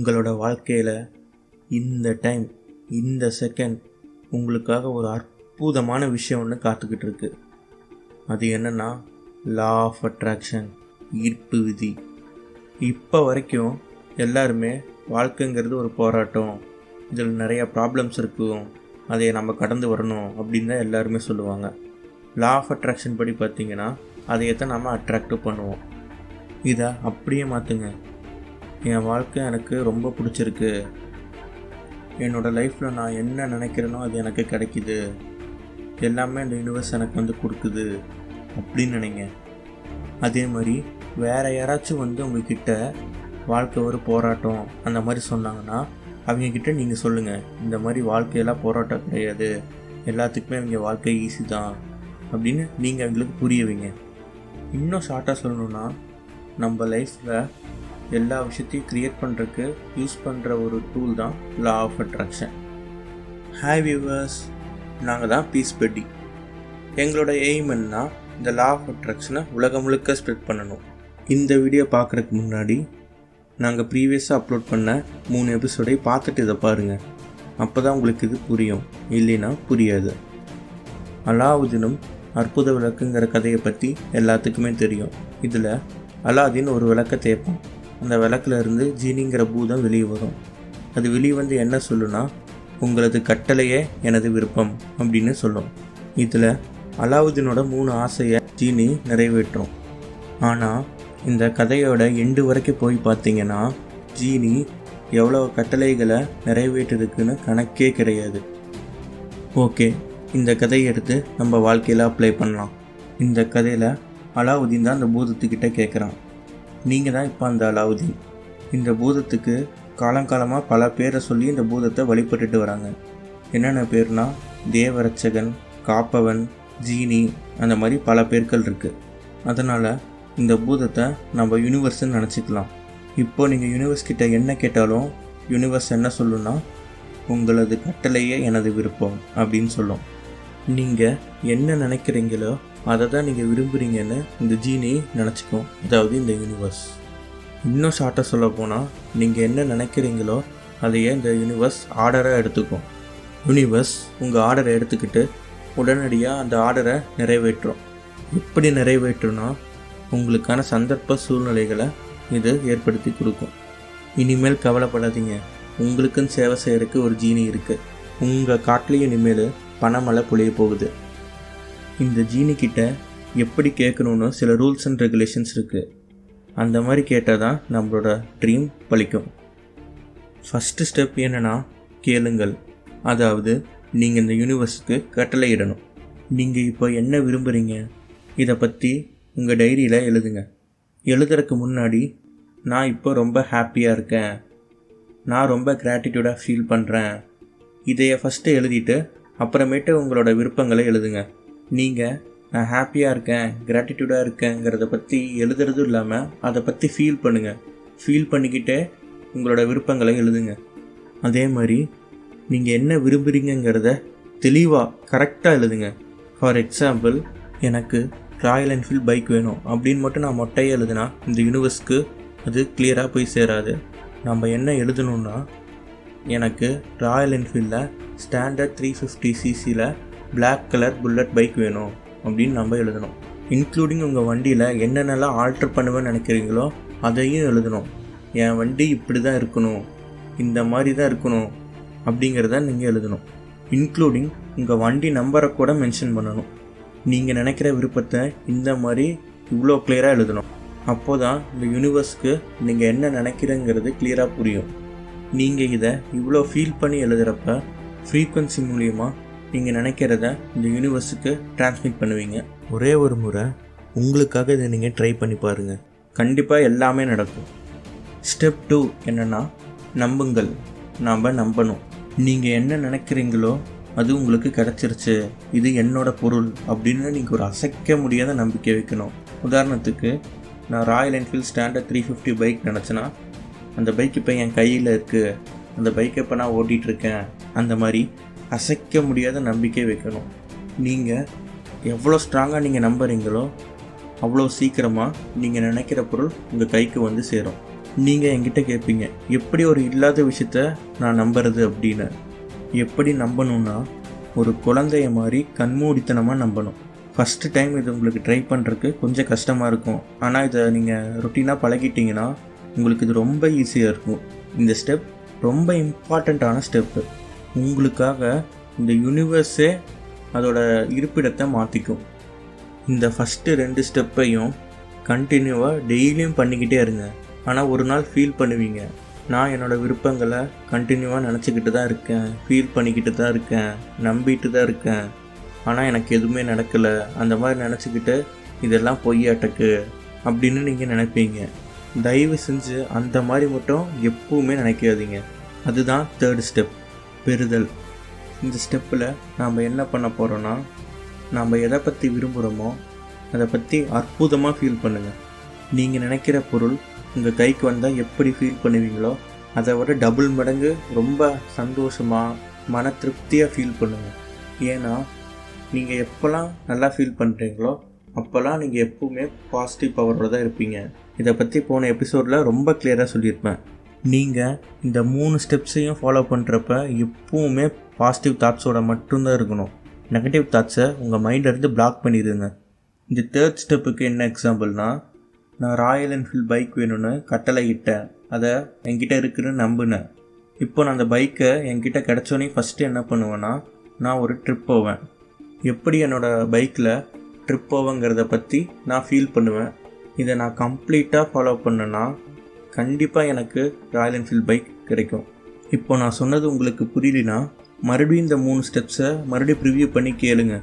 உங்களோட வாழ்க்கையில் இந்த டைம் இந்த செகண்ட் உங்களுக்காக ஒரு அற்புதமான விஷயம் ஒன்று காத்துக்கிட்டு இருக்கு. அது என்னென்னா லா ஆஃப் அட்ராக்ஷன், ஈர்ப்பு விதி. இப்போ வரைக்கும் எல்லாருமே வாழ்க்கைங்கிறது ஒரு போராட்டம், இதில் நிறையா ப்ராப்ளம்ஸ் இருக்கும், அதை நம்ம கடந்து வரணும் அப்படின்னு தான் எல்லாருமே சொல்லுவாங்க. லா ஆஃப் அட்ராக்ஷன் படி பார்த்திங்கன்னா அதையே தான் நம்ம அட்ராக்டிவ் பண்ணுவோம். இதை அப்படியே மாற்றுங்க. என் வாழ்க்கை எனக்கு ரொம்ப பிடிச்சிருக்கு, என்னோடய லைஃப்பில் நான் என்ன நினைக்கிறேனோ அது எனக்கு கிடைக்கிது, எல்லாமே இந்த யூனிவர்ஸ் எனக்கு கொடுக்குது அப்படின்னு நினைங்க. அதே மாதிரி வேறு யாராச்சும் உங்ககிட்ட வாழ்க்கை ஒரு போராட்டம் அந்த மாதிரி சொன்னாங்கன்னா அவங்கக்கிட்ட நீங்கள் சொல்லுங்கள், இந்த மாதிரி வாழ்க்கையெல்லாம் போராட்டம் கிடையாது, எல்லாத்துக்குமே அவங்க வாழ்க்கை ஈஸி தான் அப்படின்னு நீங்கள் அவங்களுக்கு புரிய வைங்க. இன்னும் ஷார்ட்டாக சொல்லணுன்னா, நம்ம லைஃப்பில் எல்லா விஷயத்தையும் க்ரியேட் பண்ணுறதுக்கு யூஸ் பண்ணுற ஒரு டூல் தான் law of attraction. Hi viewers, நாங்கள் தான் பீஸ் பெட்டி. எங்களோட எய்ம் என்ன, இந்த லா ஆஃப் அட்ராக்ஷனை உலகம் முழுக்க ஸ்ப்ரெட் பண்ணணும். இந்த வீடியோ பார்க்குறதுக்கு முன்னாடி நாங்கள் ப்ரீவியஸாக அப்லோட் பண்ண 3 எபிசோடை பார்த்துட்டு இதை பாருங்கள். அப்போ தான் உங்களுக்கு இது புரியும், இல்லைன்னா புரியாது. அலாவுதீனும் அற்புத விளக்குங்கிற கதையை பற்றி எல்லாத்துக்குமே தெரியும். இதில் அலாதீன் ஒரு விளக்கை தேய்ப்பான். அந்த விளக்கில் இருந்து ஜீனிங்கிற பூதம் வெளியே வரும். அது வெளியே வந்து என்ன சொல்லுன்னா, உங்களது கட்டளையே எனது விருப்பம் அப்படின்னு சொல்லும். இதில் அலாவுதீனோட 3 ஆசையை ஜீனி நிறைவேற்றும். ஆனால் இந்த கதையோட எண்டு வரைக்கும் போய் பார்த்தீங்கன்னா ஜீனி எவ்வளோ கட்டளைகளை நிறைவேற்றுறதுக்குன்னு கணக்கே கிடையாது. ஓகே, இந்த கதையை எடுத்து நம்ம வாழ்க்கையில் அப்ளை பண்ணலாம். இந்த கதையில் அலாவுதீன் தான் அந்த பூதத்துக்கிட்ட கேட்குறான், நீங்கள் தான் இப்போ அந்த அலாவுதீன். இந்த பூதத்துக்கு காலங்காலமாக பல பேரை சொல்லி இந்த பூதத்தை வழிபட்டுட்டு வராங்க. என்னென்ன பேர்னா தேவரட்சகன், காப்பவன், ஜீனி, அந்த மாதிரி பல பேர்கள் இருக்குது. அதனால் இந்த பூதத்தை நம்ம யூனிவர்ஸ்ன்னு நினச்சிக்கலாம். இப்போது நீங்கள் யூனிவர்ஸ் கிட்ட என்ன கேட்டாலும் யூனிவர்ஸ் என்ன சொல்லுன்னா, உங்களது கட்டளையே எனது விருப்பம் அப்படின்னு சொல்லும். நீங்கள் என்ன நினைக்கிறீங்களோ அதை தான் நீங்கள் விரும்புகிறீங்கன்னு இந்த ஜீனி நினச்சிக்கும், அதாவது இந்த யூனிவர்ஸ். இன்னும் ஷார்ட்டாக சொல்ல போனால், நீங்கள் என்ன நினைக்கிறீங்களோ அதையே இந்த யூனிவர்ஸ் ஆர்டராக எடுத்துக்கும். யூனிவர்ஸ் உங்கள் ஆர்டரை எடுத்துக்கிட்டு உடனடியாக அந்த ஆர்டரை நிறைவேற்றும். எப்படி நிறைவேற்றுனா, உங்களுக்கான சந்தர்ப்ப சூழ்நிலைகளை இது ஏற்படுத்தி கொடுக்கும். இனிமேல் கவலைப்படாதீங்க, உங்களுக்குன்னு சேவை செய்கிறதுக்கு ஒரு ஜீனி இருக்குது. உங்கள் காட்டிலையும் இனிமேல் பணமழை பொழிய போகுது. இந்த ஜீனிக்கிட்ட எப்படி கேட்கணுன்னு சில ரூல்ஸ் அண்ட் ரெகுலேஷன்ஸ் இருக்குது. அந்த மாதிரி கேட்டால் தான் நம்மளோட ட்ரீம் பலிக்கும். ஃபஸ்ட்டு ஸ்டெப் என்னென்னா கேளுங்கள். அதாவது நீங்கள் இந்த யூனிவர்ஸுக்கு கட்டளையிடணும். நீங்கள் இப்போ என்ன விரும்புகிறீங்க இதை பற்றி உங்கள் டைரியில் எழுதுங்க. எழுதுறதுக்கு முன்னாடி நான் இப்போ ரொம்ப ஹாப்பியாக இருக்கேன், நான் ரொம்ப கிராட்டிடியூடாக ஃபீல் பண்ணுறேன், இதையை ஃபஸ்ட்டு எழுதிட்டு அப்புறமேட்டு உங்களோட விருப்பங்களை எழுதுங்க. நீங்கள் நான் ஹாப்பியாக இருக்கேன், கிராட்டிடியூடாக இருக்கேங்கிறத பற்றி எழுதுறதும் இல்லாமல் அதை பற்றி ஃபீல் பண்ணுங்கள். ஃபீல் பண்ணிக்கிட்டே உங்களோட விருப்பங்களை எழுதுங்க. அதே மாதிரி நீங்கள் என்ன விரும்புகிறீங்கிறத தெளிவாக கரெக்டாக எழுதுங்க. ஃபார் எக்ஸாம்பிள், எனக்கு ராயல் என்ஃபீல்ட் பைக் வேணும் அப்படின்னு மட்டும் நான் மொட்டையாக எழுதுனா இந்த யூனிவர்ஸ்க்கு அது கிளியராக போய் சேராது. நம்ம என்ன எழுதணுன்னா, எனக்கு ராயல் என்ஃபீல்டில் standard 350cc black colour Bullet bike வேணும் அப்படின்னு நம்ம எழுதணும். இன்க்ளூடிங் உங்கள் வண்டியில் என்னென்னலாம் ஆல்ட்ரு பண்ணுவேன்னு நினைக்கிறீங்களோ அதையும் எழுதணும். என் வண்டி இப்படி தான் இருக்கணும், இந்த மாதிரி தான் இருக்கணும் அப்படிங்கிறத நீங்கள் எழுதணும். இன்க்ளூடிங் உங்கள் வண்டி நம்பரை கூட மென்ஷன் பண்ணணும். நீங்கள் நினைக்கிற விருப்பத்தை இந்த மாதிரி இவ்வளோ கிளியராக எழுதணும். அப்போது தான் இந்த யூனிவர்ஸ்க்கு நீங்கள் என்ன நினைக்கிறேங்கிறது கிளியராக புரியும். நீங்கள் இதை இவ்வளோ ஃபீல் பண்ணி எழுதுகிறப்ப ஃப்ரீக்வன்சி மூலிமா நீங்கள் நினைக்கிறத இந்த யூனிவர்ஸுக்கு டிரான்ஸ்மிட் பண்ணுவீங்க. ஒரே ஒரு முறை உங்களுக்காக இதை நீங்கள் ட்ரை பண்ணி பாருங்கள், கண்டிப்பாக எல்லாமே நடக்கும். ஸ்டெப் 2 என்னென்னா நம்புங்கள். நாம் நம்பணும். நீங்கள் என்ன நினைக்கிறீங்களோ அது உங்களுக்கு கிடச்சிருச்சு, இது என்னோட பொருள் அப்படின்னு நீங்கள் ஒரு அசைக்க முடியாத நம்பிக்கை வைக்கணும். உதாரணத்துக்கு, நான் ராயல் என்ஃபீல்ட் ஸ்டாண்டர்ட் 350 பைக் நினச்சேன்னா அந்த பைக் இப்போ என் கையில் இருக்குது, அந்த பைக்கை இப்போ நான் ஓட்டிகிட்ருக்கேன். அந்த மாதிரி அசைக்க முடியாத நம்பிக்கை வைக்கணும். நீங்கள் எவ்வளோ ஸ்ட்ராங்காக நீங்கள் நம்புறீங்களோ அவ்வளோ சீக்கிரமாக நீங்கள் நினைக்கிற பொருள் உங்கள் கைக்கு வந்து சேரும். நீங்கள் என்கிட்ட கேட்பீங்க, எப்படி ஒரு இல்லாத விஷயத்த நான் நம்புறது அப்படின்னு. எப்படி நம்பணும்னா, ஒரு குழந்தைய மாதிரி கண்மூடித்தனமாக நம்பணும். ஃபஸ்ட்டு டைம் இது உங்களுக்கு ட்ரை பண்ணுறதுக்கு கொஞ்சம் கஷ்டமாக இருக்கும். ஆனால் இதை நீங்கள் ரொட்டீனாக பழகிட்டிங்கன்னா உங்களுக்கு இது ரொம்ப ஈஸியாக இருக்கும். இந்த ஸ்டெப் ரொம்ப இம்பார்ட்டண்ட்டான ஸ்டெப்பு. உங்களுக்காக இந்த யூனிவர்ஸே அதோட இருப்பிடத்தை மாற்றிக்கும். இந்த ஃபஸ்ட்டு 2 ஸ்டெப்பையும் கண்டினியூவாக டெய்லியும் பண்ணிக்கிட்டே இருங்க. ஆனால் ஒரு நாள் ஃபீல் பண்ணுவீங்க, நான் என்னோடய விருப்பங்களை கண்டினியூவாக நினச்சிக்கிட்டு தான் இருக்கேன், ஃபீல் பண்ணிக்கிட்டு தான் இருக்கேன், நம்பிட்டு தான் இருக்கேன், ஆனால் எனக்கு எதுவுமே நடக்கலை, அந்த மாதிரி நினச்சிக்கிட்டு இதெல்லாம் பொய்யாட்டக்கு அப்படின்னு நீங்கள் நினைப்பீங்க. தயவு செஞ்சு அந்த மாதிரி மட்டும் எப்பவுமே நினைக்காதீங்க. அதுதான் 3rd ஸ்டெப், பெறுதல். இந்த ஸ்டெப்பில் நாம் என்ன பண்ண போகிறோன்னா, நாம் எதை பற்றி விரும்புகிறோமோ அதை பற்றி அற்புதமாக ஃபீல் பண்ணுங்கள். நீங்கள் நினைக்கிற பொருள் உங்கள் கைக்கு வந்தால் எப்படி ஃபீல் பண்ணுவீங்களோ அதை விட டபுள் மடங்கு ரொம்ப சந்தோஷமாக மன திருப்தியாக ஃபீல் பண்ணுங்கள். ஏன்னா நீங்கள் எப்போல்லாம் நல்லா ஃபீல் பண்ணுறீங்களோ அப்போல்லாம் நீங்கள் எப்பவுமே பாசிட்டிவ் பவரோடு தான் இருப்பீங்க. இதை பற்றி போன எபிசோடில் ரொம்ப கிளியராக சொல்லியிருப்பேன். நீங்கள் இந்த 3 ஸ்டெப்ஸையும் ஃபாலோ பண்ணுறப்ப எப்பவுமே பாசிட்டிவ் தாட்ஸோட மட்டும்தான் இருக்கணும். நெகட்டிவ் தாட்ஸை உங்கள் மைண்டிலேருந்து பிளாக் பண்ணிடுங்க. இந்த 3rd ஸ்டெப்புக்கு என்ன எக்ஸாம்பிள்னால், நான் ராயல் என்ஃபீல்ட் பைக் வேணும்னு கட்டளை இட்டேன், அதை என்கிட்ட இருக்குன்னு நம்பினேன். இப்போ நான் அந்த பைக்கை என்கிட்ட கிடச்சோன்னே ஃபஸ்ட்டு என்ன பண்ணுவேன்னா, நான் ஒரு ட்ரிப் போவேன். எப்படி என்னோடய பைக்கில் ட்ரிப் போவேங்கிறத பற்றி நான் ஃபீல் பண்ணுவேன். இதை நான் கம்ப்ளீட்டாக ஃபாலோ பண்ணேன்னா கண்டிப்பாக எனக்கு ராயல் என்ஃபீல்ட் பைக் கிடைக்கும். இப்போ நான் சொன்னது உங்களுக்கு புரியலனா மறுபடியும் இந்த 3 ஸ்டெப்ஸை மறுபடியும் ப்ரிவ்யூ பண்ணி கேளுங்க.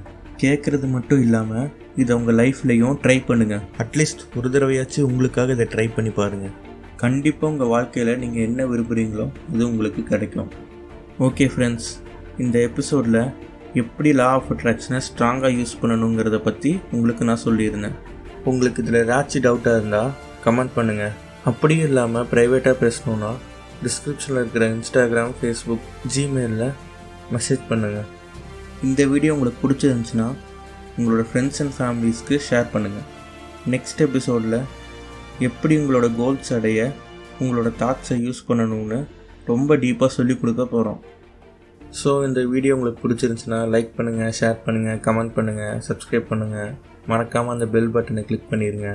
கேட்குறது மட்டும் இல்லாமல் இதை உங்கள் லைஃப்லையும் ட்ரை பண்ணுங்கள். அட்லீஸ்ட் ஒரு தடவையாச்சும் உங்களுக்காக இதை ட்ரை பண்ணி பாருங்கள். கண்டிப்பாக உங்கள் வாழ்க்கையில் நீங்கள் என்ன விரும்புகிறீங்களோ அது உங்களுக்கு கிடைக்கும். ஓகே ஃப்ரெண்ட்ஸ், இந்த எபிசோடில் எப்படி லா ஆஃப் அட்ராக்ஷனை ஸ்ட்ராங்காக யூஸ் பண்ணணுங்கிறத பற்றி உங்களுக்கு நான் சொல்லியிருந்தேன். உங்களுக்கு இதில் ஏதாச்சும் டவுட்டாக இருந்தால் கமெண்ட் பண்ணுங்கள். அப்படியும் இல்லாமல் ப்ரைவேட்டாக பேசணுன்னா டிஸ்கிரிப்ஷனில் இருக்கிற இன்ஸ்டாகிராம், ஃபேஸ்புக், ஜிமெயிலில் மெசேஜ் பண்ணுங்கள். இந்த வீடியோ உங்களுக்கு பிடிச்சிருந்துச்சுன்னா உங்களோட ஃப்ரெண்ட்ஸ் அண்ட் ஃபேமிலிஸ்க்கு ஷேர் பண்ணுங்கள். நெக்ஸ்ட் எபிசோடில் எப்படி உங்களோட கோல்ஸ் அடைய உங்களோட தாட்ஸை யூஸ் பண்ணணும்னு ரொம்ப டீப்பாக சொல்லிக் கொடுக்க போகிறோம். ஸோ இந்த வீடியோ உங்களுக்கு பிடிச்சிருந்துச்சுன்னா லைக் பண்ணுங்கள், ஷேர் பண்ணுங்கள், கமெண்ட் பண்ணுங்கள், சப்ஸ்கிரைப் பண்ணுங்கள். மறக்காமல் அந்த பெல் பட்டனை கிளிக் பண்ணிடுங்க.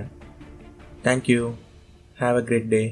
Thank you. Have a great day.